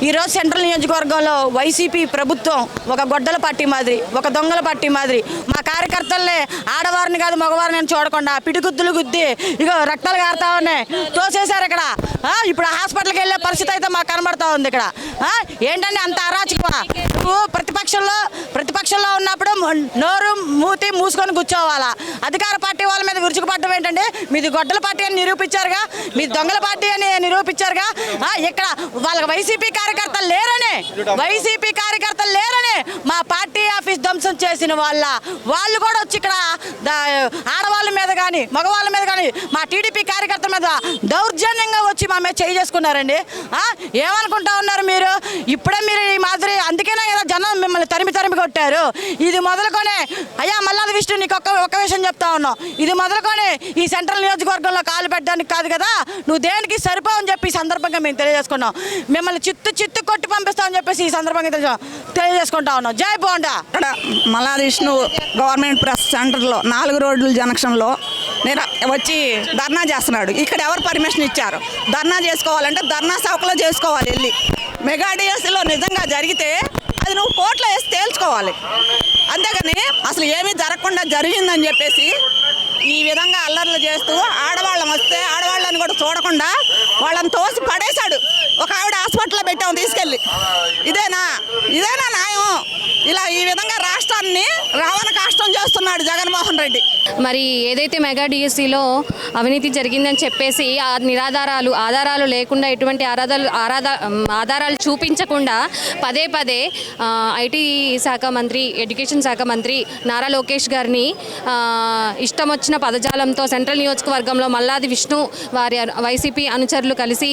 ఈరోజు సెంట్రల్ నియోజకవర్గంలో వైసీపీ ప్రభుత్వం ఒక గొడ్డల పార్టీ మాదిరి, ఒక దొంగల పార్టీ మాదిరి మా కార్యకర్తలనే ఆడవారిని కాదు మగవారిని చూడకుండా పిడిగుద్దులు గుద్ది ఇక రక్తాలు కారుతా ఉన్నాయి, తోసేశారు ఇక్కడ. ఇప్పుడు హాస్పిటల్కి వెళ్ళే పరిస్థితి అయితే మాకు కనబడతా ఉంది ఇక్కడ. ఏంటంటే అంత అరాచకమా? నువ్వు ప్రతిపక్షంలో ఉన్నప్పుడు నోరు మూతి మూసుకొని కూర్చోవాలా? అధికార పార్టీ వాళ్ళ మీద విరుచుకుపడడం ఏంటంటే మీది గొడ్డల పార్టీ అని నిరూపించారుగా, మీది దొంగల పార్టీ అని నిరూపించారుగా. ఇక్కడ వాళ్ళకి వైసీపీ కార్యకర్తలు లేరని మా పార్టీ ఆఫీస్ ధ్వంసం చేసిన వాళ్ళు కూడా వచ్చి ఇక్కడ ఆడవాళ్ళ మీద కానీ మగవాళ్ళ మీద కానీ మా టీడీపీ కార్యకర్తల మీద దౌర్జన్యంగా వచ్చి మా మీద చేయి చేసుకున్నారండి. ఏమనుకుంటా ఉన్నారు మీరు? ఇప్పుడే మీరు ఈ మాదిరి అందుకేనా ఏదో జనం మిమ్మల్ని తరిమి కొట్టారు. ఇది మొదలుకొని అయ్యా మల్లాది విష్ణు నీకు ఒక్క విషయం చెప్తా ఉన్నాం, ఇది మొదలుకొని ఈ సెంట్రల్ నియోజకవర్గంలో కాలు పెట్టడానికి కాదు కదా, నువ్వు దేనికి సరిపోవని చెప్పి ఈ సందర్భంగా మేము తెలియజేసుకున్నాం. మిమ్మల్ని చిత్తు కొట్టి పంపిస్తామని చెప్పేసి ఈ సందర్భంగా తెలియజేసుకుంటా ఉన్నాం. జై బోండా. ఇక్కడ మల్లాది విష్ణు గవర్నమెంట్ ప్రెస్ సెంటర్లో 4 రోడ్ల జంక్షన్లో నేను వచ్చి ధర్నా చేస్తున్నాడు. ఇక్కడ ఎవరు పర్మిషన్ ఇచ్చారు? ధర్నా చేసుకోవాలంటే ధర్నా చౌకలో చేసుకోవాలి. వెళ్ళి మెగా డిఎస్సీలో నిజంగా జరిగితే అది నువ్వు కోర్టులో వేసి తేల్చుకోవాలి. అంతేగాని అసలు ఏమీ జరగకుండా జరిగిందని చెప్పేసి ఈ విధంగా అల్లర్లు చేస్తూ ఆడవాళ్ళం వస్తే ఆడవాళ్ళని కూడా చూడకుండా వాళ్ళని తోసి పడేశాడు. ఒక ఆవిడ హాస్పిటల్లో పెట్టాము తీసుకెళ్ళి. ఇదేనా న్యాయం? ఇలా ఈ విధంగా రాష్ట్రాన్ని రావణ కాష్టం చేస్తున్నాడు జగన్మోహన్ రెడ్డి. మరి ఏదైతే మెగా డిఎస్సీలో అవినీతి జరిగిందని చెప్పేసి ఆ ఆధారాలు లేకుండా ఎటువంటి ఆధారాలు చూపించకుండా పదే ఐటీ శాఖ మంత్రి, ఎడ్యుకేషన్ శాఖ మంత్రి నారా లోకేష్ గారిని ఇష్టం వచ్చిన పదజాలంతో సెంట్రల్ నియోజకవర్గంలో మల్లాది విష్ణు వారి వైసీపీ అనుచరులు కలిసి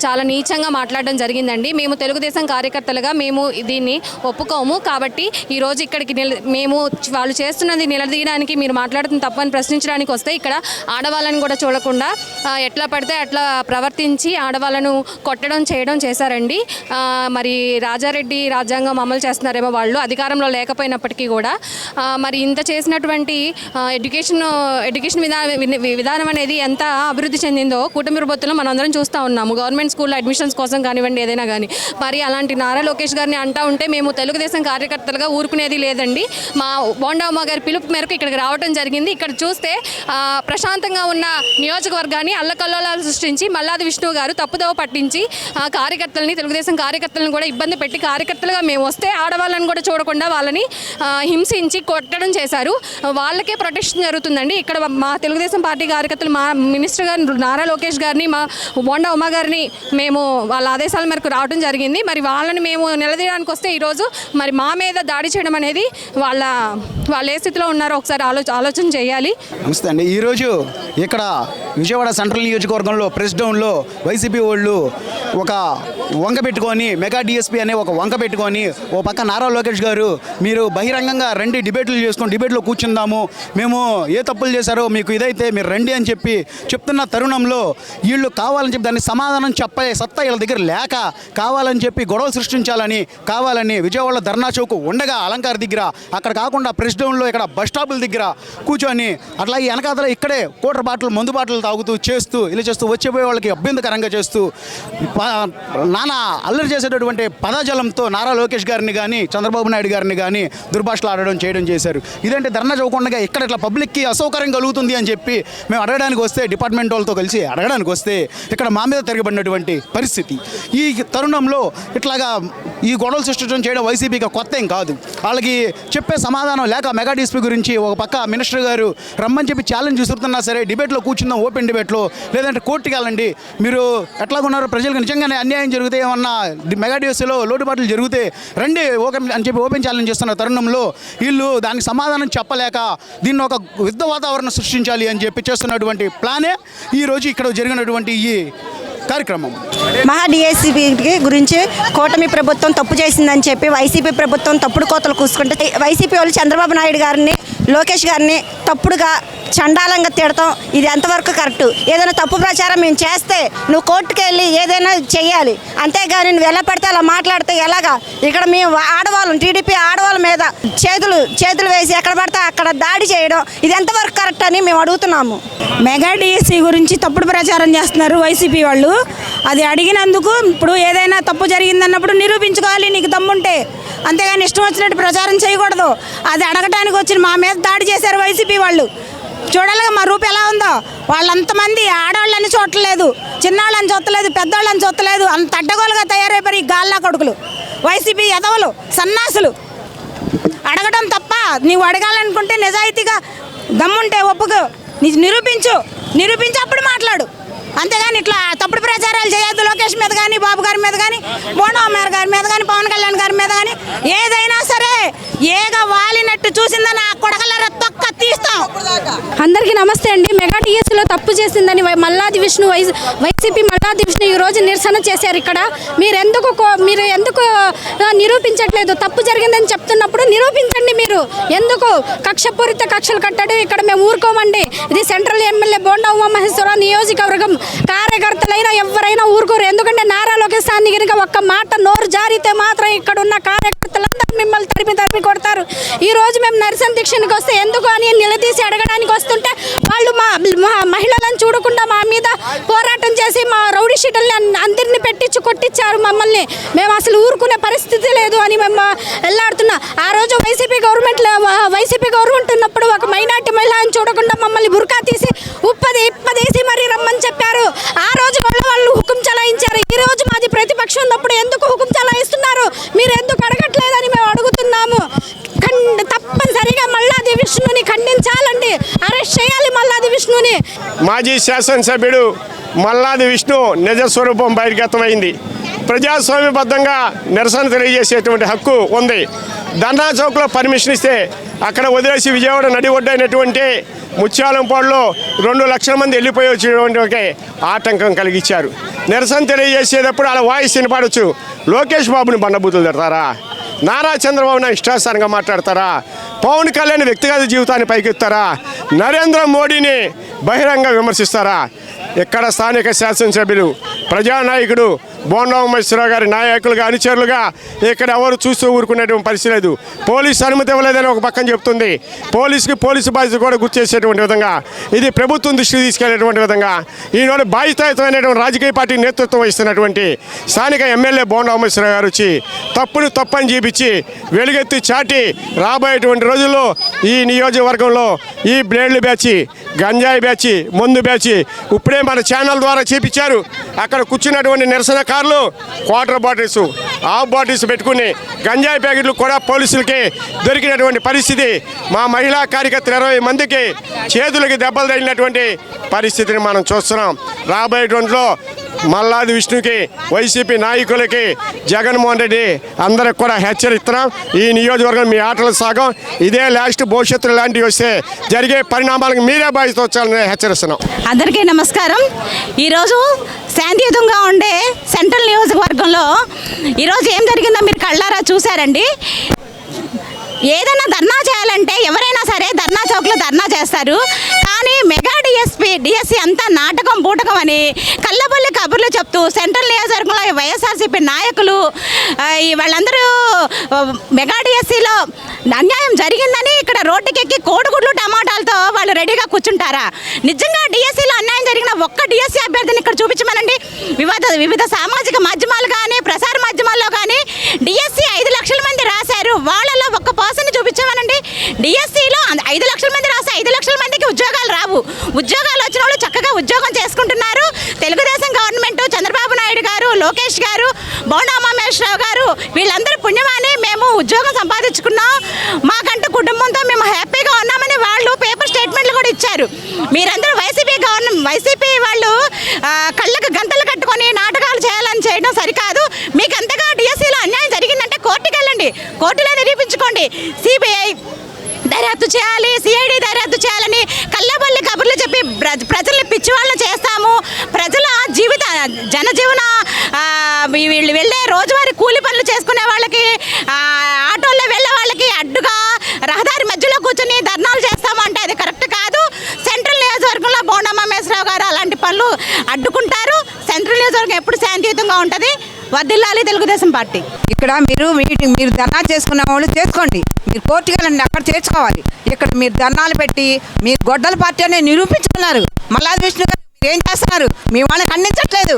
చాలా నీచంగా మాట్లాడడం జరిగిందండి. మేము తెలుగుదేశం కార్యకర్తలుగా మేము దీన్ని ఒప్పుకోము. కాబట్టి ఈరోజు ఇక్కడికి మేము వాళ్ళు చేస్తున్నది నిలదీయడానికి, మీరు మాట్లాడుతున్న తప్పని ప్రశ్నించడానికి వస్తే ఇక్కడ ఆడవాళ్ళని కూడా చూడకుండా ఎట్లా పడితే అట్లా ప్రవర్తించి ఆడవాళ్ళను కొట్టడం చేయడం చేశారండి. మరి రాజారెడ్డి రాజ్యాంగం అమలు చేస్తున్నారేమో వాళ్ళు అధికారంలో లేకపోయినప్పటికీ కూడా. మరి ఇంత చేసినటువంటి ఎడ్యుకేషన్ విధానం అనేది ఎంత అభివృద్ధి చెందిందో కూటమి ప్రభుత్వంలో మనందరం చూస్తూ ఉన్నాము. గవర్నమెంట్ స్కూల్లో అడ్మిషన్స్ కోసం కానివ్వండి, ఏదైనా కానీ. మరి అలాంటి నారా లోకేష్ గారిని అంటూ ఉంటే మేము తెలుగుదేశం కార్యకర్తలుగా ఊరుకునేది లేదండి. మా బోండా ఉమ్మ గారి పిలుపు మేరకు ఇక్కడికి రావడం జరిగింది. ఇక్కడ చూస్తే ప్రశాంతంగా ఉన్న నియోజకవర్గాన్ని అల్లకల్లోలాలు సృష్టించి మల్లాది విష్ణు గారు తప్పుదోవ పట్టించి కార్యకర్తలని, తెలుగుదేశం కార్యకర్తలను కూడా ఇబ్బంది పెట్టి కార్యకర్తలుగా మేము వస్తే ఆడవాళ్ళని కూడా చూడకుండా వాళ్ళని హింసించి కొట్టడం చేశారు. వాళ్ళకే ప్రొటెక్షన్ జరుగుతుందండి. ఇక్కడ మా తెలుగుదేశం పార్టీ కార్యకర్తలు మా మినిస్టర్ గారు నారా లోకేష్ గారిని, మా బోండా ఉమ్మ గారిని మేము వాళ్ళ ఆదేశాల మేరకు రావడం జరిగింది. మరి వాళ్ళని మేము నిలదీయడానికి వస్తే ఈరోజు మరి మా మీద దాడి చేయడం అనేది వాళ్ళు ఏ స్థితిలో ఉన్నారో ఒకసారి ఆలోచన చేయాలి. నమస్తే అండి. ఈరోజు ఇక్కడ విజయవాడ సెంట్రల్ నియోజకవర్గంలో ప్రెస్ డౌన్లో వైసీపీ వాళ్ళు ఒక వంక పెట్టుకొని, మెగా డిఎస్పీ అనే ఒక వంక పెట్టుకొని, ఓ పక్క నారా లోకేష్ గారు మీరు బహిరంగంగా రండి, డిబేట్లో కూర్చుందాము, మేము ఏ తప్పులు చేశారో మీకు ఇదైతే మీరు రండి అని చెప్తున్న తరుణంలో వీళ్ళు కావాలని చెప్పి దాన్ని సమాధానం చెప్పే సత్తా వీళ్ళ దగ్గర లేక కావాలని చెప్పి గొడవలు సృష్టించాలని కావాలని విజయవాడలో ధర్నా చౌక్ ఉండగా అలంకార దగ్గర, అక్కడ కాకుండా ప్రెస్ డౌన్లో ఇక్కడ బస్ స్టాపుల దగ్గర కూర్చొని అట్లాగే వెనకాతల ఇక్కడే కోటర్ బాటలు, మందు బాటలు తాగుతూ ఇలా చేస్తూ వచ్చేపోయే వాళ్ళకి అభ్యంతకరంగా చేస్తూ నానా అల్లరి చేసేటటువంటి పదజాలంతో నారా లోకేష్ గారిని కానీ చంద్రబాబు నాయుడు గారిని కానీ దుర్భాషలు ఆడడం చేయడం చేశారు. ఇదంటే ధర్నా చౌకుండా ఇక్కడ ఇట్లా పబ్లిక్కి అసౌకర్యం కలుగుతుంది అని చెప్పి మేము అడగడానికి వస్తే, డిపార్ట్మెంట్ వాళ్ళతో కలిసి అడగడానికి వస్తే ఇక్కడ మా మీద తిరగబడినటువంటి పరిస్థితి. ఈ తరుణంలో ఇట్లాగా ఈ గొడవలు సృష్టించడం చేయడం వైసీపీకి కొత్త ఏం కాదు. వాళ్ళకి చెప్పే సమాధానం లేక మెగా డిఎస్పీ గురించి ఒక పక్క మినిస్టర్ గారు రమ్మని చెప్పి ఛాలెంజ్ విసురుతున్నా సరే, డిబేట్లో కూర్చుందాం, ఓపెన్ డిబేట్లో, లేదంటే కోర్టుకి వెళ్ళండి, మీరు ఎట్లాగున్నారు, ప్రజలకు నిజంగానే అన్యాయం జరిగితే ఏమన్నా మెగా డిఎస్సీలో లోటుపాట్లు జరిగితే రండి ఓపెన్ అని చెప్పి ఓపెన్ ఛాలెంజ్ చేస్తున్న తరుణంలో వీళ్ళు దానికి సమాధానం చెప్పలేక దీన్ని ఒక యుద్ధ వాతావరణం సృష్టించాలి అని చెప్పి చేస్తున్నటువంటి ప్లానే ఈరోజు ఇక్కడ జరిగినటువంటి ఈ కార్యక్రమం. మహా డిఎస్సీ గురించి కూటమి ప్రభుత్వం తప్పు చేసిందని చెప్పి వైసీపీ ప్రభుత్వం తప్పుడు కోతలు కూసుకుంటే వైసీపీ వాళ్ళు చంద్రబాబు నాయుడు గారిని, లోకేష్ గారిని తప్పుడుగా చండాలంగా తిడతాం ఇది ఎంతవరకు కరెక్టు? ఏదైనా తప్పు ప్రచారం మేము చేస్తే నువ్వు కోర్టుకు వెళ్ళి ఏదైనా చెయ్యాలి, అంతేగాని నువ్వు ఎలా పడితే అలా మాట్లాడితే ఎలాగా? ఇక్కడ మేము ఆడవాళ్ళం, టీడీపీ ఆడవాళ్ళ మీద చేతులు వేసి ఎక్కడ పడితే అక్కడ దాడి చేయడం ఇది ఎంతవరకు కరెక్ట్ అని మేము అడుగుతున్నాము. మెగా డిఎస్సి గురించి తప్పుడు ప్రచారం చేస్తున్నారు వైసీపీ వాళ్ళు. అది అడిగినందుకు ఇప్పుడు ఏదైనా తప్పు జరిగిందన్నప్పుడు నిరూపించుకోవాలి నీకు దమ్ముంటే, అంతేగాని ఇష్టం వచ్చినట్టు ప్రచారం చేయకూడదు. అది అడగటానికి వచ్చి మా మీద దాడి చేశారు వైసీపీ వాళ్ళు. చూడాలిగా మా రూపు ఎలా ఉందో. వాళ్ళంతమంది ఆడవాళ్ళని చూడలేదు, చిన్నవాళ్ళని చూడలేదు, పెద్దవాళ్ళని చూడలేదు, అంత అడ్డగోలుగా తయారైపోయి ఈ గాల్లా కొడుకులు వైసీపీ ఎదవలు సన్నాసులు. అడగడం తప్ప నీవు అడగాలనుకుంటే నిజాయితీగా దమ్ముంటే ఒప్పుకో, నిరూపించి అప్పుడు మాట్లాడు, అంతేగాని ఇట్లా తప్పుడు ప్రచారాలు చేయొద్దు. లోకేష్ మీద కానీ, బాబు గారి మీద కానీ, బోండమ్మ గారి మీద కానీ, పవన్ కళ్యాణ్ గారి మీద కానీ ఏదైనా సరే ఏగా వాలినట్టు చూసిందని ఆ కొడగల తొక్క తీస్తాం. అందరికీ నమస్తే అండి. మెగా డిఎస్సిలో తప్పు చేసిందని మల్లాది విష్ణు వైసీపీ మల్లాది విష్ణు ఈరోజు నిరసన చేశారు. ఇక్కడ మీరు ఎందుకు నిరూపించట్లేదు? తప్పు జరిగిందని చెప్తున్నప్పుడు నిరూపించండి. మీరు ఎందుకు కక్షపూరిత కక్షలు కట్టడం? ఇక్కడ మేము ఊరుకోమండి. ఇది సెంట్రల్ ఎమ్మెల్యే బోండా ఉమామహేశ్వరరావు నియోజకవర్గం. కార్యకర్తలైనా ఎవరైనా ఊరుకోరు. ఎందుకంటే నారా లోకేష్ సార్ని కనుక ఒక్క మాట నోరు జారితే మాత్రం ఇక్కడ ఉన్న కార్యకర్తలందరూ మిమ్మల్ని తరిమి కొడతారు. ఈ రోజు మేము నిరసన దీక్షనికి వస్తే ఎందుకు అని నిలదీసి అడగడానికి వస్తుంటే వాళ్ళు మా మహిళలను చూడకుండా మా మీద పోరాటం చేసి మా రౌడీ షీటల్ని అందరినీ పెట్టించి కొట్టించారు మమ్మల్ని. మేము అసలు ఊరుకునే పరిస్థితి లేదు అని మేము వెళ్ళాడుతున్నా. ఆ రోజు వైసీపీ గవర్నమెంట్ ఉన్నప్పుడు ఒక మైనార్టీ మహిళని చూడకుండా మమ్మల్ని బుర్కా తీసి ఇప్పదేసి మరీ రమ్మని చెప్పారు. ఆ రోజు వాళ్ళు హుకుం చలాయించారు. ఈ రోజు మాది ప్రతిపక్షం ఉన్నప్పుడు ఎందుకు హుకుం చలాయిస్తున్నారు? మీరు ఎందుకు అడగట్లేదని మేము అడుగుతున్నాము. తప్పనిసరిగా మల్లాది విష్ణుని ఖండించాలండి. అరెస్ట్ చేయాలి మల్లాది విష్ణుని. మాజీ శాసనసభ్యుడు మల్లాది విష్ణు నిజ స్వరూపం బహిర్గతమైంది. ప్రజాస్వామ్యబద్ధంగా నిరసన తెలియజేసేటువంటి హక్కు ఉంది. ధర్నా చౌక్లో పర్మిషన్ ఇస్తే అక్కడ వదిలేసి విజయవాడ నడి ఒడ్డైనటువంటి ముత్యాలంపాడులో 2 లక్షల మంది వెళ్ళిపోయి వచ్చినటువంటి ఆటంకం కలిగించారు. నిరసన తెలియజేసేటప్పుడు అలా వాయిస్ వినపడవచ్చు. లోకేష్ బాబుని బండబూతులు తిడతారా? నారా చంద్రబాబుని ఇష్టాసారంగా మాట్లాడతారా? పవన్ కళ్యాణ్ వ్యక్తిగత జీవితాన్ని పైకెత్తారా? నరేంద్ర మోడీని బహిరంగ విమర్శిస్తారా? ఇక్కడ స్థానిక శాసనసభ్యులు ప్రజానాయకుడు బోండా ఉమేశ్వరరావు గారి నాయకులుగా అనుచరులుగా ఇక్కడ ఎవరు చూస్తూ ఊరుకునేటువంటి పరిస్థితి లేదు. పోలీసు అనుమతి ఇవ్వలేదని ఒక పక్కన చెప్తుంది. పోలీసు బాధ్యత కూడా గుర్తు చేసేటువంటి విధంగా, ఇది ప్రభుత్వం దృష్టికి తీసుకెళ్లేటువంటి విధంగా ఈనాడు బాధ్యతాయుతమైనటువంటి రాజకీయ పార్టీ నేతృత్వం వహిస్తున్నటువంటి స్థానిక ఎమ్మెల్యే బోండా ఉమేశ్వరరావు గారు వచ్చి తప్పని చూపించి వెలుగెత్తి చాటి రాబోయేటువంటి రోజుల్లో ఈ నియోజకవర్గంలో ఈ బ్లేడ్లు బ్యాచి, గంజాయి బ్యాచి, మందు బ్యాచి ఇప్పుడే మన ఛానల్ ద్వారా చూపించారు. అక్కడ కూర్చున్నటువంటి నిరసనకారులు క్వార్టర్ బాటిల్స్, హాఫ్ బాటిల్స్ పెట్టుకుని గంజాయి ప్యాకెట్లు కూడా పోలీసులకి దొరికినటువంటి పరిస్థితి. మా మహిళా కార్యకర్తలు 20 మందికి చేతులకి దెబ్బలు తగిలినటువంటి పరిస్థితిని మనం చూస్తున్నాం. రాబోయేటువంటిలో మల్లాది విష్ణుకి, వైసీపీ నాయకులకి, జగన్మోహన్ రెడ్డి అందరికి కూడా హెచ్చరిస్తున్నాం. ఈ నియోజకవర్గం మీ ఆటల సాగం ఇదే లాస్ట్. భవిష్యత్తులో ఇలాంటివి వస్తే జరిగే పరిణామాలకు మీరే బాధ్యత వచ్చాలని హెచ్చరిస్తున్నాం. అందరికీ నమస్కారం. ఈరోజు శాంతియుతంగా ఉండే సెంట్రల్ నియోజకవర్గంలో ఈరోజు ఏం జరిగిందో మీరు కళ్ళారా చూశారండి. ఏదైనా ధర్నా చేయాలంటే ఎవరైనా సరే ధర్నా చౌక్లో ధర్నా చేస్తారు. కానీ మెగా డిఎస్సి అంతా నాటకం బూటకం అని కళ్ళబొల్లి కబుర్లు చెప్తూ సెంట్రల్ నియోజకవర్గంలో వైఎస్ఆర్సీపీ నాయకులు వాళ్ళందరూ మెగా డిఎస్సిలో అన్యాయం జరిగిందని ఇక్కడ రోడ్డుకెక్కి కోడిగుడ్లు టమాటాలతో వాళ్ళు రెడీగా కూర్చుంటారా? నిజంగా డిఎస్సిలో అన్యాయం జరిగిన ఒక్క డిఎస్సి అభ్యర్థిని ఇక్కడ చూపించమనండి. వివిధ సామాజిక మాధ్యమాలు కానీ ప్రసార మాధ్యమాల్లో కానీ డిఎస్సి 5 లక్షల మంది రాశారు, వాళ్ళలో ఒక్క పర్సన్ చూపించమనండి. డిఎస్సిలో 5 లక్షల మంది రాస్తే 5 లక్షల మందికి ఉద్యోగాలు రావు. ఉద్యోగాలు వచ్చిన వాళ్ళు చక్కగా ఉద్యోగం చేసుకుంటున్నారు. తెలుగుదేశం గవర్నమెంట్, చంద్రబాబు నాయుడు గారు, లోకేష్ గారు, బోండా ఉమామహేశ్వరరావు గారు వీళ్ళందరూ పుణ్యమాని మేము ఉద్యోగం సంపాదించుకున్నాం, మాకంటూ కుటుంబంతో మేము హ్యాపీగా ఉన్నామని వాళ్ళు పేపర్ స్టేట్మెంట్లు కూడా ఇచ్చారు. మీరందరూ వైసీపీ వాళ్ళు కళ్ళకు గంతలు కట్టుకొని నాటకాలు చేయాలని చేయడం సరికాదు. మీకు అంతగా డిఎస్సిలో అన్యాయం జరిగిందంటే కోర్టుకు వెళ్ళండి, కోర్టులో నిరూపించుకోండి. సిబిఐ దర్యాప్తు చేయాలి, సిఐడి దర్యాప్తు చేయాలని కళ్ళబొల్లి కబుర్లు చెప్పి ప్రజల్ని పిచ్చివాళ్ళని చేస్తాము. ప్రజల జనజీవన వీళ్ళు వెళ్ళే రోజువారీ కూలి పనులు చేసుకునే వాళ్ళకి, ఆటోల్లో వెళ్ళే వాళ్ళకి అడ్డుగా రహదారి మధ్యలో కూర్చొని ధర్నాలు చేస్తాము అంటే అది కరెక్ట్ కాదు. అడ్డుకుంటారు. సెంట్రల్ నియోజకవర్గం ఎప్పుడు శాంతియుతంగా ఉంటుంది. వర్ధిల్లాలి తెలుగుదేశం పార్టీ. ఇక్కడ మీరు ధర్నా చేసుకున్న వాళ్ళు చేసుకోండి, మీరు కోర్టుకి వెళ్ళండి, అక్కడ చేర్చుకోవాలి. ఇక్కడ మీరు ధర్నాలు పెట్టి మీరు గొడ్డల పార్టీ అనేది నిరూపించుకున్నారు. మల్లాది విష్ణు గారు మీరు ఏం చేస్తున్నారు? మీ వాళ్ళని ఖండించట్లేదు.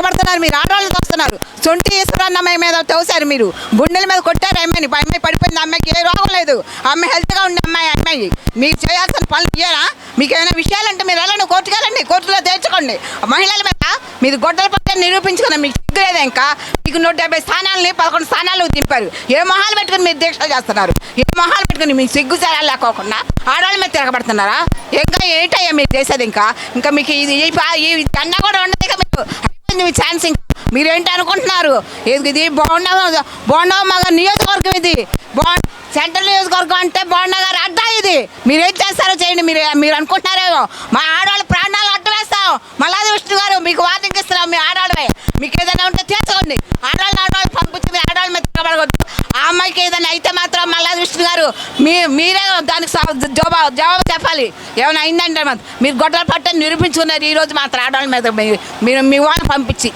పడుతున్నారు, మీరు ఆడవాళ్ళని తోస్తున్నారు. సొంటి ఈశ్వరాన్నమ్మాయి మీద తోసారు, మీరు గుండెల మీద కొట్టారు. అమ్మాయిని పడిపోయింది. అమ్మాయికి ఏ రోగం లేదు. అమ్మాయి హెల్త్గా ఉండే అమ్మాయి మీరు చేయాల్సిన పనులు ఇయ్యారా? మీకు ఏమైనా విషయాలంటే మీరు వెళ్ళండి, కోర్టుకు వెళ్ళండి, కోర్టులో తేల్చుకోండి. మహిళల మీద మీరు గొడ్డల పట్ల నిరూపించుకున్నారు. మీకు సిగ్గులేదా? ఇంకా మీకు 170 స్థానాలని 11 స్థానాలు దింపారు. ఏ మొహాలు పెట్టుకుని మీరు దీక్ష చేస్తున్నారు? ఏ మొహాలు పెట్టుకుని మీకు సిగ్గు సేరాలు లేకోకుండా ఆడవాళ్ళ మీద తిరగబడుతున్నారా? ఇంకా ఏంటయ్యా మీరు చేసేది? ఇంకా మీకు ఇది ఈ దండ కూడా ఉండదు. ఇక మీకు అయిపోయింది మీ ఛాన్స్. ఇంకా మీరేంటి అనుకుంటున్నారు? ఇది బోండా మగ నియోజకవర్గం, ఇది సెంట్రల్ నియోజకవర్గం అంటే బోండా గారు అడ్డా. ఇది మీరేం చేస్తారో చేయండి. మీరు అనుకుంటున్నారేమో మా ఆడవాళ్ళ ప్రాణాలు అడ్డు వేస్తాం. మల్లాది విష్ణు గారు మీకు వార్నింగ్ ఇస్తున్నాం. మీ ఆడవాళ్ళే మీకు ఏదైనా ఉంటే తీసుకోండి. ఆడవాళ్ళు పంపించి మీరు ఆడవాళ్ళ మీద తిరగబడవద్దు. ఆ అమ్మాయికి ఏదైనా అయితే మాత్రం మల్లాది విష్ణు గారు మీరే దానికి జవాబు చెప్పాలి. ఏమైనా అయిందంటే మీరు గొడ్డల పట్టని నిరూపించుకున్నారు. ఈరోజు మాత్రం ఆడవాళ్ళ మీద మీరు మీ వాళ్ళని పంపించి